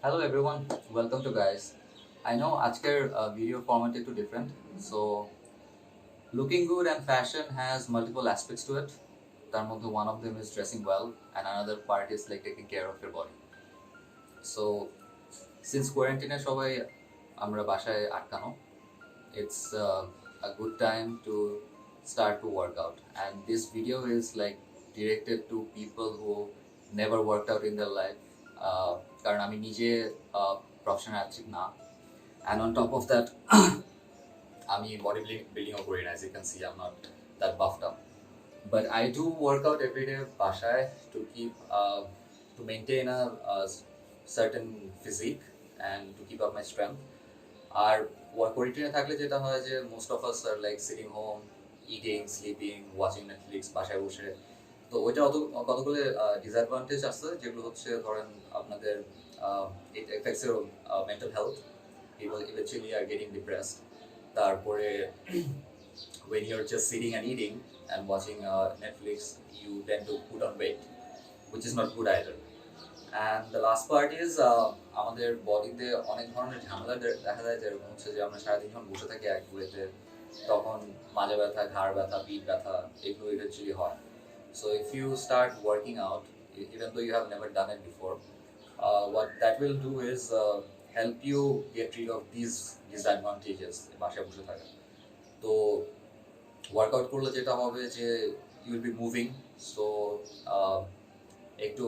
Hello everyone, welcome to guys. I know আজকের video format একটু different. So looking good and fashion has multiple aspects to it. তার মধ্যে one of them is dressing well and another part is like taking care of your body. So since quarantine সবাই আমরা বাসায় আটকানো, it's a good time to start to work out. And this video is like directed to people who never worked out in their life. কারণ আমি নিজে professional athlete না, and on top of that আমি body বিল্ডিংও করি না, as you can see I'm not that buffed up, but I do work out every day বাসায় to keep to maintain a certain physique and to keep up my strength. আর work রুটিনে থাকলে যেটা হয় যে most of us are like sitting home, eating, sleeping, watching Netflix বাসায় বসে। তো ওইটা কতগুলো ডিসঅ্যাডভান্টেজ আছে, যেগুলো হচ্ছে ধরেন আপনাদের it affects your mental health, people eventually are getting depressed. তারপরে when you're just sitting and eating and watching Netflix, you tend to put on weight, which is not good either. And the last part is আমাদের বডিতে অনেক ধরনের ঝামেলা দেখা যায়, যেরকম হচ্ছে যে আমরা সারাদিন যখন বসে থাকি এক ওয়েতে, তখন মাজা ব্যথা, ঘাড় ব্যথা, পিঠ ব্যথা, এগুলো ইভেন্চুয়ালি হয়. So if you start working out, even though you have never done it before, what that will do is help you get rid of these disadvantages বাসায় বসে থাকা. তো ওয়ার্কআউট করলে যেটা হবে যে you will be moving, so একটু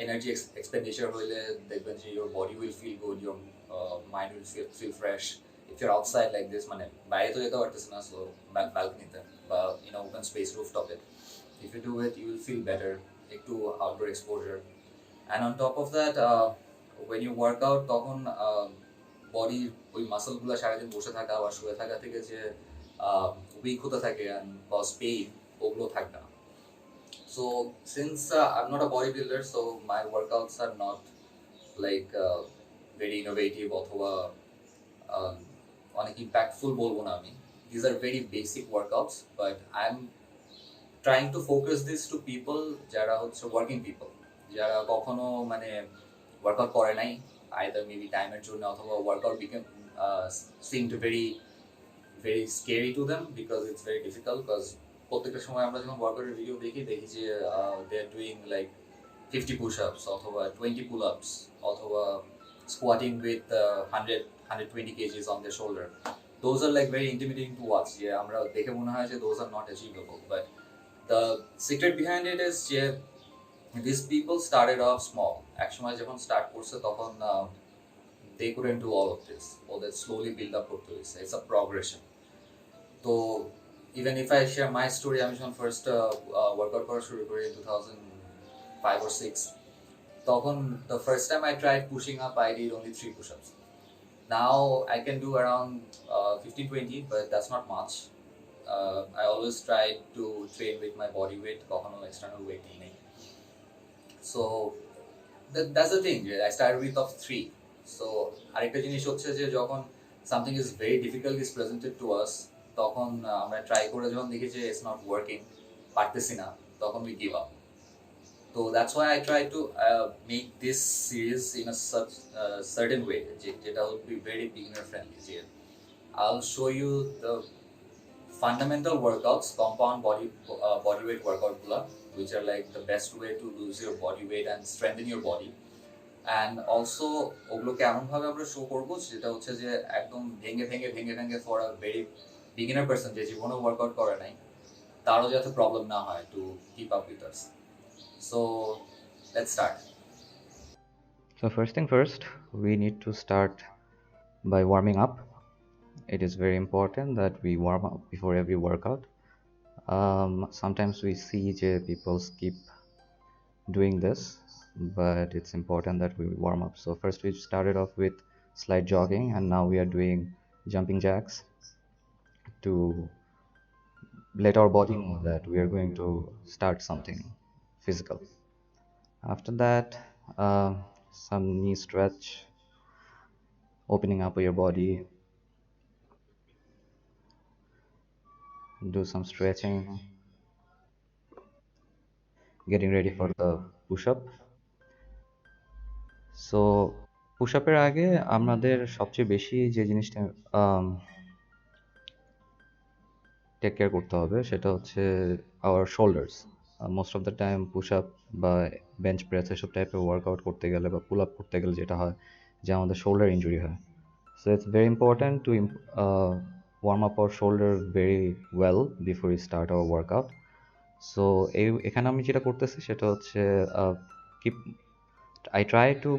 energy expenditure হইলে দেখবেন যে your body will feel good, your mind will feel fresh. If you're outside like this, মানে বাইরে তো যেতে পারতেছে না, সো ব্যালকনিতে বা ইন ওপেন স্পেস, রুফটপে, if you do it you will feel better, একটু outdoor exposure. And on top of that when you work out তখন বডির ওই মাসলগুলো সারাদিন বসে থাকা বা শুয়ে থাকা থেকে যে উইক হতে থাকে and cause pain, ওগুলো থাকবে না. So since I'm not a bodybuilder, so my workouts are not like very innovative অথবা um, অনেক impactful বলবো না আমি. These are very basic workouts, but I'm trying to focus this to people যারা হচ্ছে working people, যারা কখনো মানে ওয়ার্কআউট করে নাই, either maybe টাইমের জন্য অথবা workout became seemed very very scary to them because it's very difficult. Because প্রত্যেকটা সময় আমরা যখন ওয়ার্কআউটের ভিডিও দেখি যে they are doing like 50 push-ups অথবা 20 pull-ups অথবা squatting with 120 kgs on their shoulder. Those are like very intimidating to watch. যে আমরা দেখে মনে হয় যে those are not achievable, but the secret behind it is যে these people started off small. একসময় যখন স্টার্ট করছে তখন they couldn't do all of this. ওদের slowly build up করতে হয়েছে. It's a progression. তো even if I share my story, আমি যখন ফার্স্ট ওয়ার্কআউট করা শুরু করি in 2005 or 6, তখন the first time I tried pushing up I did only 3 push-ups. Now I can do around 15-20, but that's not much. I always try to train with my body weight, কখনো external weight নেই. So that's the thing. I started with of 3. So আরেকটা জিনিস হচ্ছে যে যখন something is very difficult is presented to us, তখন আমরা try করে যখন দেখি যে it's not working, পারতেছি না, তখন we give up. So that's why I try to make this series in a such certain way যেটা would be very beginner friendly. I'll show you the fundamental workouts, compound body weight workout গুলা, which are like the best way to lose your body weight and strengthen your body. And also ওগুলোকে এমনভাবে আমরা show করবো যেটা হচ্ছে যে একদম ভেঙে ভেঙে ভেঙে ভেঙে for a very beginner person যে জীবনে ওয়ার্কআউট করে নাই, তারও যাতে প্রবলেম না হয় to keep up with us. So let's start. So first thing first, we need to start by warming up. It is very important that we warm up before every workout. Sometimes we see people skip doing this, but it's important that we warm up. So first we started off with slight jogging, and now we are doing jumping jacks to let our body know that we are going to start something physical. After that, some knee stretch, opening up your body, do some stretching, getting ready for the push up. So push আপের আগে আমাদের সবচেয়ে বেশি যে জিনিসটা take care করতে হবে সেটা হচ্ছে our shoulders. Most of the time push up বা বেঞ্চ প্রেস এসব টাইপের ওয়ার্কআউট করতে গেলে বা পুল আপ করতে গেলে যেটা হয় যে আমাদের শোল্ডার ইনজুরি হয়। So it's very important to warm up our shoulder very well before we start our workout. So এখানে আমি যেটা করতেছি সেটা হচ্ছে keep I try to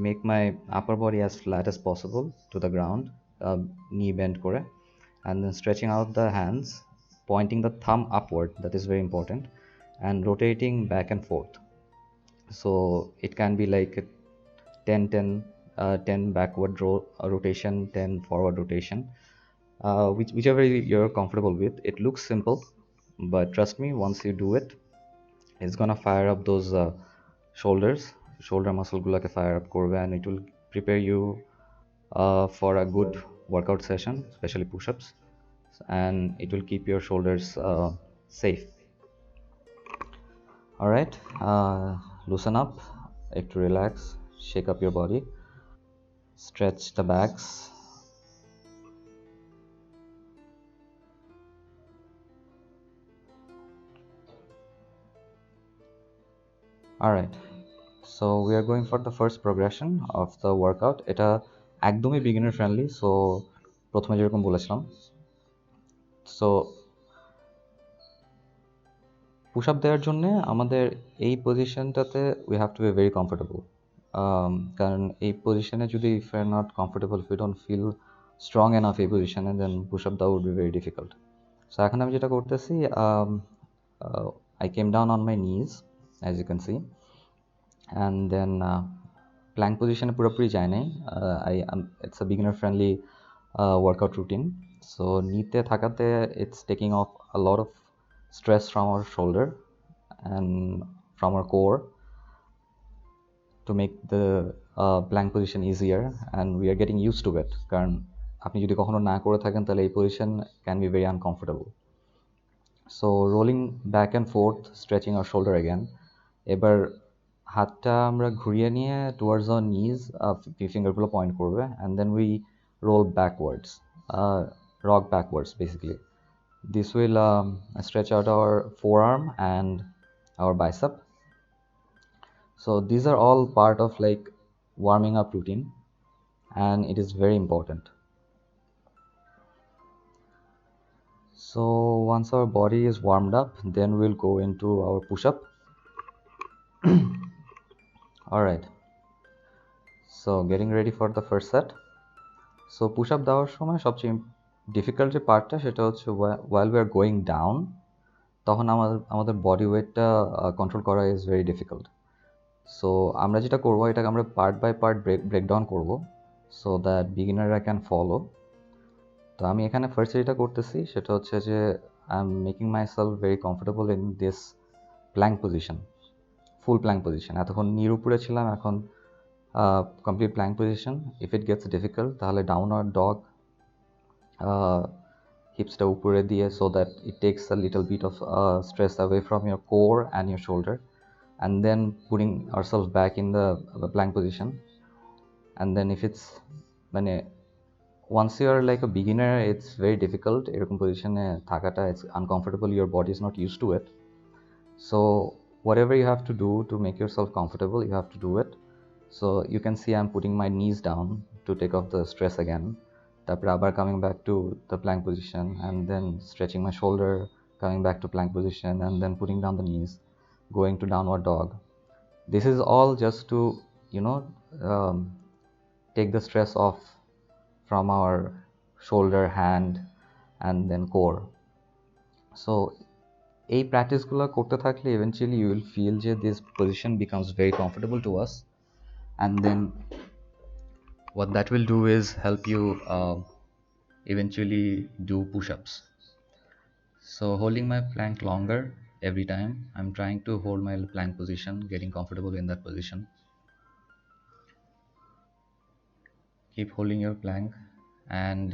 make my upper body as flat as possible to the ground, knee bend করে, and then stretching out the hands, pointing the thumb upward, that is very important, and rotating back and forth. So it can be like 10 backward rotation, 10 forward rotation, whichever you're comfortable with. It looks simple, but trust me, once you do it, it's gonna fire up those shoulder muscle গুলোকে fire up করবে, and it will prepare you for a good workout session, especially push-ups, and it will keep your shoulders safe. All right, loosen up, একটু relax, shake up your body, stretch the backs. All right, so we are going for the first progression of the workout. এটা একদমই beginner friendly, so প্রথমে যেরকম বলেছিলাম, so push up দেওয়ার জন্য আমাদের এই পজিশনটাতে we have to be very comfortable. কারণ এই পজিশনে যদি if you are not comfortable, if you don't feel strong enough এই পজিশনে, দেন পুশ আপ দেওয়া would be very difficult. So এখন আমি যেটা করতেছি, I came down on my knees as you can see, and then plank পজিশনে পুরোপুরি যায় নাই। It's a beginner friendly workout routine. So নিতে থাকাতে it's taking of a lot of stress from our shoulder and from our core to make the plank position easier, and we are getting used to it, কারণ আপনি যদি কখনো না করে থাকেন তাহলে এই position can be very uncomfortable. So rolling back and forth, stretching our shoulder again. এবার হাতটা আমরা ঘুরিয়ে নিয়ে towards our knees, ফিঙ্গারগুলো পয়েন্ট করবে, and then we roll backwards, rock backwards basically. This will stretch out our forearm and our bicep. So these are all part of like warming up routine, and it is very important. So once our body is warmed up, then we'll go into our push-up. All right, so getting ready for the first set. So push-up দেওয়ার সময় সবচেয়ে difficult যে পার্টটা সেটা হচ্ছে while we are going down, তখন আমাদের body ওয়েটটা কন্ট্রোল করা ইজ ভেরি ডিফিকাল্ট। সো আমরা যেটা করবো, এটাকে আমরা পার্ট বাই পার্ট ব্রেকডাউন করবো, সো দ্যাট বিগিনাররা ক্যান ফলো। তো আমি এখানে ফার্স্ট যেটা করতেছি সেটা হচ্ছে যে I am making myself very comfortable in this plank position, full plank position. এতক্ষণ নির উপরে ছিলাম, এখন complete plank position. If it gets difficult তাহলে ডাউনওয়ার্ড ডগ, হিপসটা উপরে দিয়ে, so that it takes a little bit of stress away from your core and your shoulder, and then putting ourselves back in the plank position. And then if it's মানে once you are like a beginner, it's very difficult এরকম পজিশনে থাকাটা, it's uncomfortable, your body is not used to it. So whatever you have to do to make yourself comfortable, you have to do it. So you can see I'm putting my knees down to take off the stress again, তারপর আবার coming back to the plank position, and then stretching my shoulder, coming back to plank position, and then putting down the knees, going to downward dog. This is all just to, you know, take the stress off from our shoulder, hand, and then core. So এই প্র্যাকটিসগুলো করতে থাকলে eventually you will feel যে this position becomes very comfortable to us, and then what that will do is help you eventually do push-ups. So holding my plank longer every time, I'm trying to hold my plank position, getting comfortable in that position. Keep holding your plank, and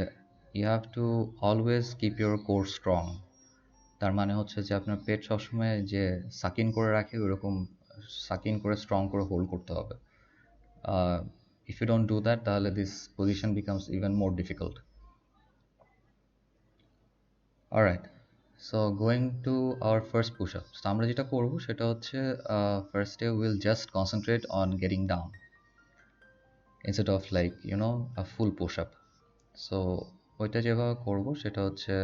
you have to always keep your core strong. তার মানে হচ্ছে যে আপনার পেট সবসময় যে সাকিন করে রাখে ওইরকম সাকিন করে স্ট্রং করে হোল্ড করতে হবে। If you don't do that, তাহলে this position becomes even more difficult. Alright, so going to our first push-up. So আমরা যেটা করব সেটা হচ্ছে first we'll just concentrate on getting down instead of like a full push-up. So ওইটা যেভাবে করব সেটা হচ্ছে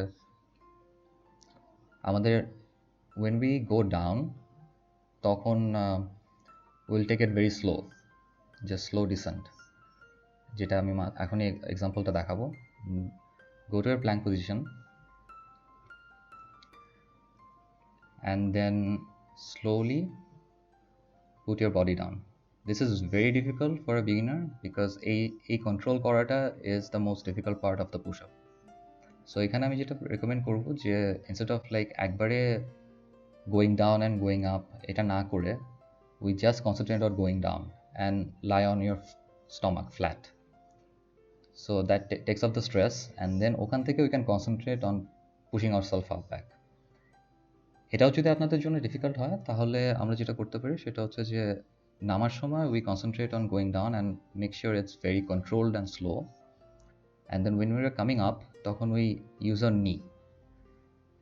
আমাদের when we go down তখন we'll take it very slow, just slow descent, যেটা আমি এখন এক্সাম্পলটা দেখাবো. Go to your plank position and then slowly put your body down. This is very difficult for a beginner because a control করাটা is the most difficult part of the push-up. So এখানে আমি যেটা recommend করব যে instead of like একবারে going down and going up, এটা না করে we just concentrate on going down and lie on your stomach flat. So that takes off the stress, and then ওখান থেকে we can concentrate on pushing ourselves up back. এটাও যদি আপনাদের জন্য difficult হয় তাহলে আমরা যেটা করতে পারি সেটা হচ্ছে যে নামার সময় we concentrate on going down and make sure it's very controlled and slow, and then when we are coming up তখন we use our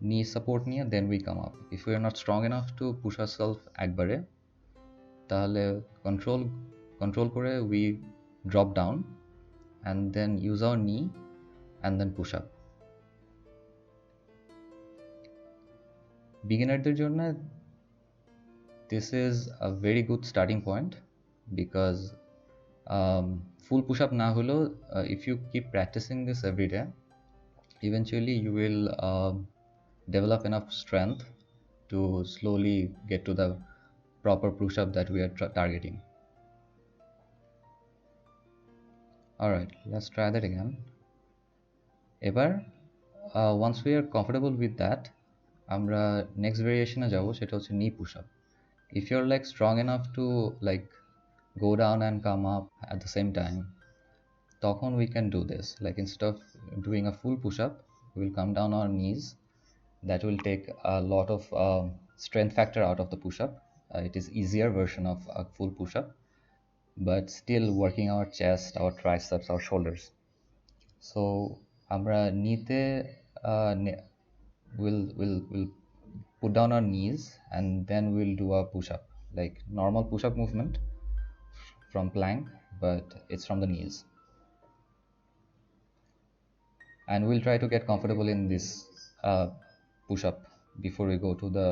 knee support নিয়ে then we come up. If we are not strong enough to push ourselves একবারে তাহলে control করে we drop down and then use our knee and then push up. বিগিনারদের জন্য this is a very good starting point because full push-up না হলেও if you keep practicing this every day, eventually you will develop enough strength to slowly get to the proper push-up that we are targeting. Alright, let's try that again. এবার once we are comfortable with that, আমরা next variation এ যাবো, সেটা হচ্ছে knee push-up. If you're like strong enough to like go down and come up at the same time, তখন we can do this. Like instead of doing a full push-up, we will come down on our knees. That will take a lot of strength factor out of the push-up. It is easier version of a full push-up, but still working our chest, our triceps, our shoulders. So আমরা নিতে we'll put down our knees and then we'll do a push-up, like normal push-up movement from plank, but it's from the knees. And we'll try to get comfortable in this push-up before we go to the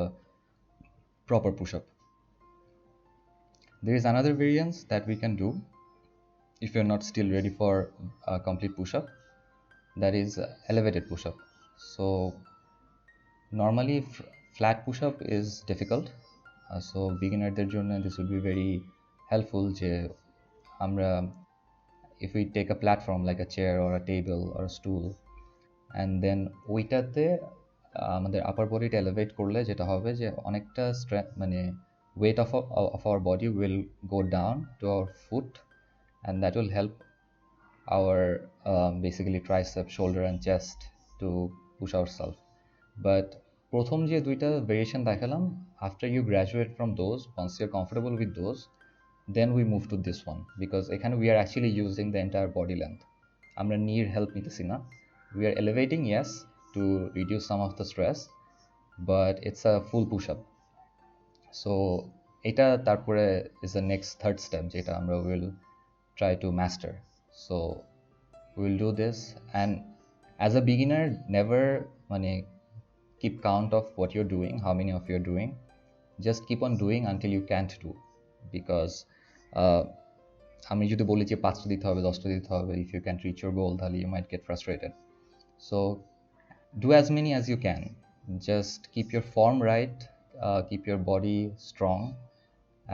proper push-up. There is another variance that we can do if you're not still ready for a complete push-up, that is elevated push-up. So normally flat push-up is difficult, so beginnerদের জন্য this would be very helpful যে আমরা if we take a platform like a chair or a table or a stool and then ওইটাতে আমাদের আপার বডিটা elevate করলে যেটা হবে যে অনেকটা মানে weight of our body will go down to our foot, and that will help our basically tricep, shoulder and chest to push ourselves. But প্রথম যে দুইটা ভেরিয়েশন দেখালাম, after you graduate from those, once you're comfortable with those, then we move to this one, because এখানে we are actually using the entire body length. আমরা knee help নিতেছি না. We are elevating, yes, to reduce some of the stress, but it's a full push-up. So এটা তারপরে is the next third step যেটা আমরা will try to master. So we'll do this, and as a beginner never মানে keep count of what you're doing, how many of you're doing. Just keep on doing until you can't do, because আমি যদি বলি যে 5টা দিতে হবে 10টা দিতে হবে, if you can't reach your goal তাহলে you might get frustrated. So do as many as you can. Just keep your form right, keep your body strong,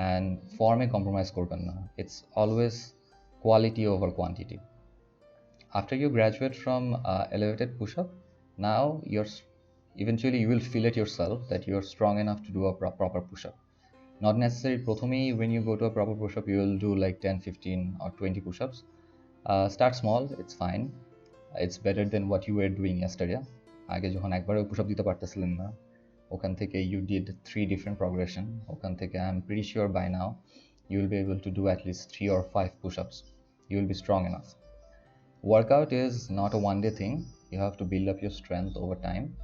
and form-এ compromise করবেন না. It's always quality over quantity. After you graduate from elevated push-up, now eventually you will feel it yourself that you're strong enough to do a proper push-up. Not necessarily প্রথমেই when you go to a proper push-up you will do like 10, 15 or 20 push-ups. Start small, it's fine. It's better than what you were doing yesterday. আগে যখন একবারও push-up দিতে পারতেছিলেন না, ওখান থেকে you did 3 different progression. ওখান থেকে I'm pretty sure by now you will be able to do at least 3 or 5 push-ups. You will be strong enough. Workout is not a one day thing. You have to build up your strength over time.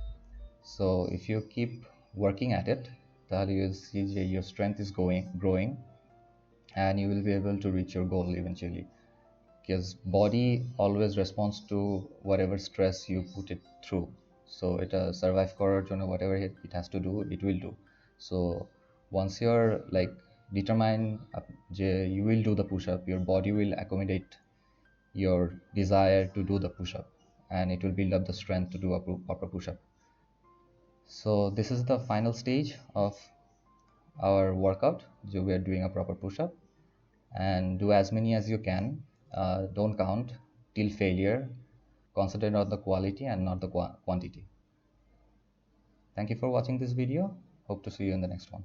So if you keep working at it, then you will see your strength is growing, and you will be able to reach your goal eventually. Because body always responds to whatever stress you put it through. So it survive করার জন্য whatever it has to do, it will do. So once you're like determined যে you will do the push-up, your body will accommodate your desire to do the push-up, and it will build up the strength to do a proper push-up. So this is the final stage of our workout. So we are doing a proper push-up, and do as many as you can. Don't count till failure. Concentrate on the quality and not the quantity. Thank you for watching this video. Hope to see you in the next one.